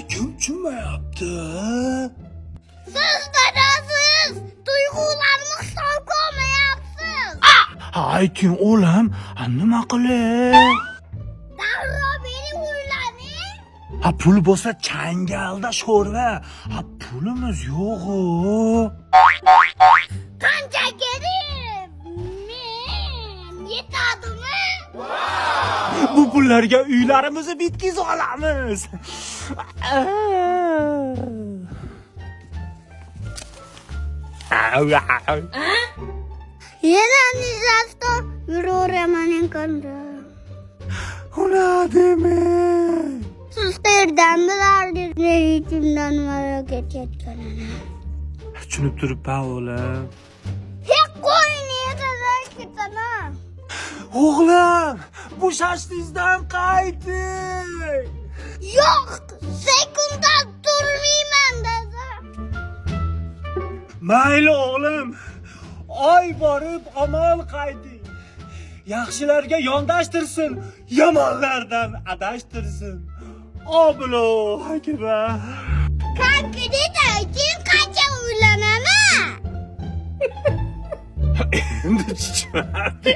bizi kim tushunmayapti? Siz dadasiz, duygularni hisobga olmayapsiz. Ayting o'g'lim, nima qilay? Darrov meni uylaning. Pul bo'lsa changalda sho'rva. Pulimiz yo'q-ku. Qancha kerak? Men yetadimi? Bu pullarga uylarimizni bitkizib olamiz. Yana nizasta yuraveraman ekan-da. Una deme. Siz qayerdan bilardingiz nega ichimdan voyaga ketayotganini? Tushunib turibman o'g'lim. Hech qo'yni yetadan ketaman. O'g'lim, bu shashtingizdan qayting. Yo'q, sekunddan turmayman dada. Mayli o'g'lim. Oy borib amal qayting. Yaxshilarga yondashtirsin, yomonlardan adashtirsin. Oblo akbar. Kankidan keyin qancha uylanaman? Endi chiqmadi.